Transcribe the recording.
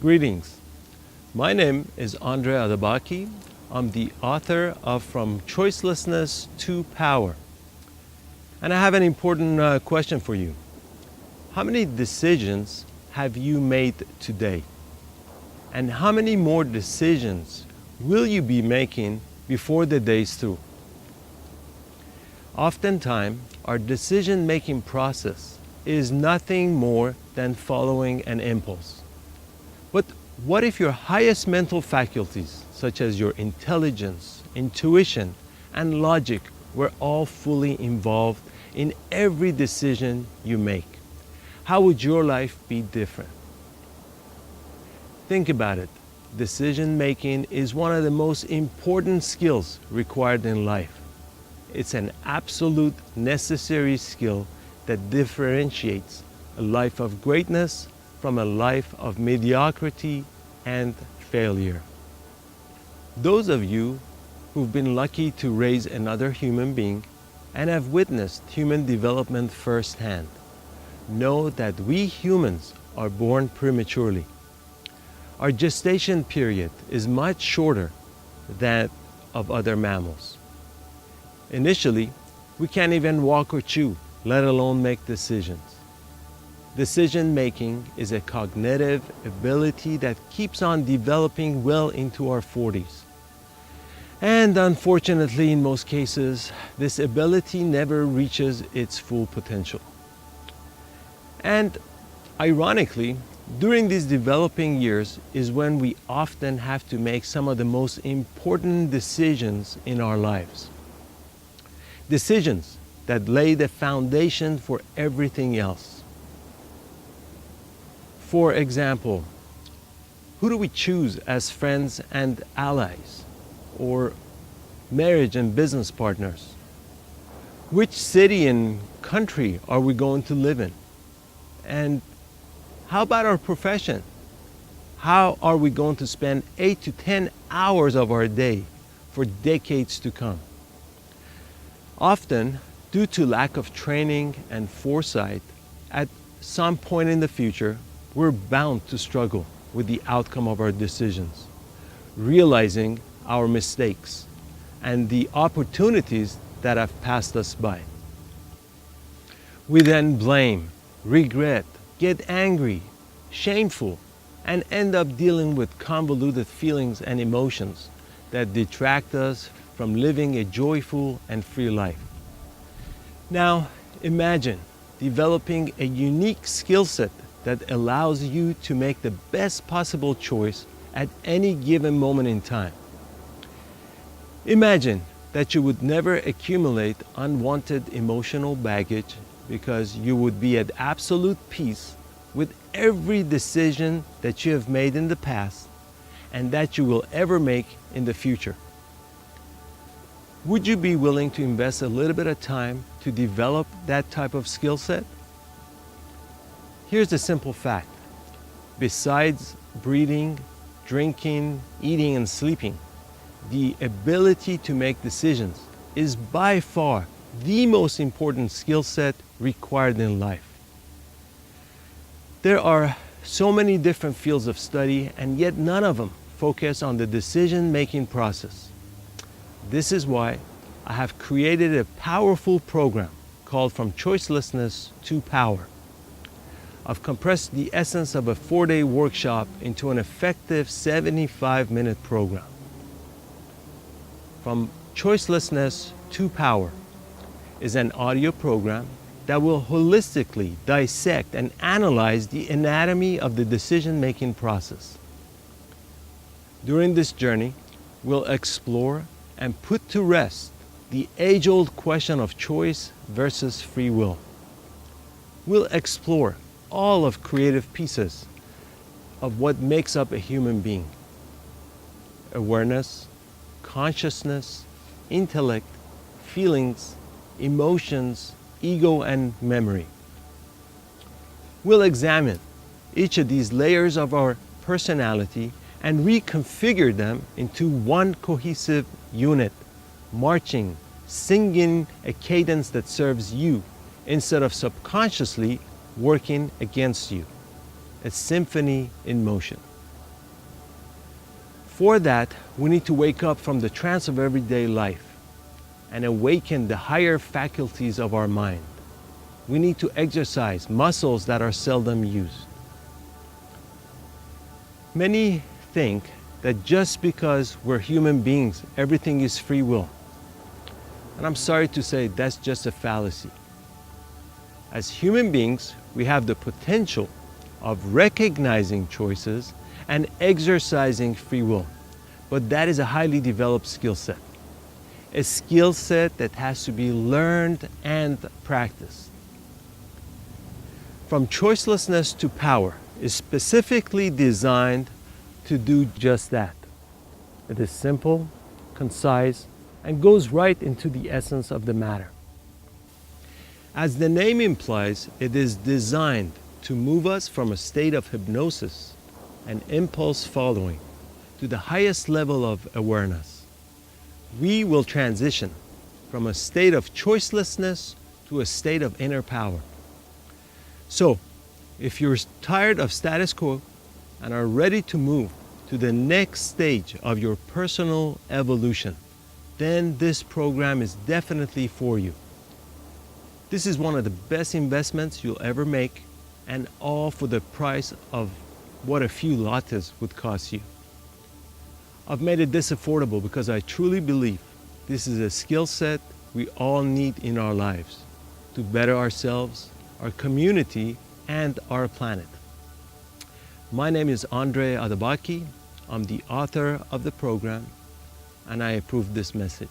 Greetings. My name is Andre Adabaki. I'm the author of From Choicelessness to Power. And I have an important question for you. How many decisions have you made today? And how many more decisions will you be making before the day's through? Oftentimes, our decision-making process is nothing more than following an impulse. But what if your highest mental faculties, such as your intelligence, intuition, and logic, were all fully involved in every decision you make? How would your life be different? Think about it. Decision making is one of the most important skills required in life. It's an absolute necessary skill that differentiates a life of greatness from a life of mediocrity and failure. Those of you who've been lucky to raise another human being and have witnessed human development firsthand know that we humans are born prematurely. Our gestation period is much shorter than that of other mammals. Initially, we can't even walk or chew, let alone make decisions. Decision making is a cognitive ability that keeps on developing well into our 40s. And unfortunately, in most cases, this ability never reaches its full potential. And ironically, during these developing years is when we often have to make some of the most important decisions in our lives. Decisions that lay the foundation for everything else. For example, who do we choose as friends and allies, or marriage and business partners? Which city and country are we going to live in? And how about our profession? How are we going to spend 8 to 10 hours of our day for decades to come? Often, due to lack of training and foresight, at some point in the future, we're bound to struggle with the outcome of our decisions, realizing our mistakes and the opportunities that have passed us by. We then blame, regret, get angry, shameful, and end up dealing with convoluted feelings and emotions that detract us from living a joyful and free life. Now, imagine developing a unique skill set that allows you to make the best possible choice at any given moment in time. Imagine that you would never accumulate unwanted emotional baggage because you would be at absolute peace with every decision that you have made in the past and that you will ever make in the future. Would you be willing to invest a little bit of time to develop that type of skill set? Here's the simple fact. Besides breathing, drinking, eating, and sleeping, the ability to make decisions is by far the most important skill set required in life. There are so many different fields of study, and yet none of them focus on the decision-making process. This is why I have created a powerful program called From Choicelessness to Power. I've compressed the essence of a 4-day workshop into an effective 75-minute program. From Choicelessness to Power is an audio program that will holistically dissect and analyze the anatomy of the decision-making process. During this journey, we'll explore and put to rest the age-old question of choice versus free will. We'll explore all of creative pieces of what makes up a human being. Awareness, consciousness, intellect, feelings, emotions, ego, and memory. We'll examine each of these layers of our personality and reconfigure them into one cohesive unit, marching, singing a cadence that serves you instead of subconsciously working against you. A symphony in motion. For that, we need to wake up from the trance of everyday life and awaken the higher faculties of our mind. We need to exercise muscles that are seldom used. Many think that just because we're human beings, everything is free will. And I'm sorry to say that's just a fallacy. As human beings, we have the potential of recognizing choices and exercising free will. But that is a highly developed skill set. A skill set that has to be learned and practiced. From Choicelessness to Power is specifically designed to do just that. It is simple, concise, and goes right into the essence of the matter. As the name implies, it is designed to move us from a state of hypnosis and impulse following to the highest level of awareness. We will transition from a state of choicelessness to a state of inner power. So, if you're tired of status quo and are ready to move to the next stage of your personal evolution, then this program is definitely for you. This is one of the best investments you'll ever make, and all for the price of what a few lattes would cost you. I've made it this affordable because I truly believe this is a skill set we all need in our lives to better ourselves, our community, and our planet. My name is Andre Adabaki. I'm the author of the program, and I approve this message.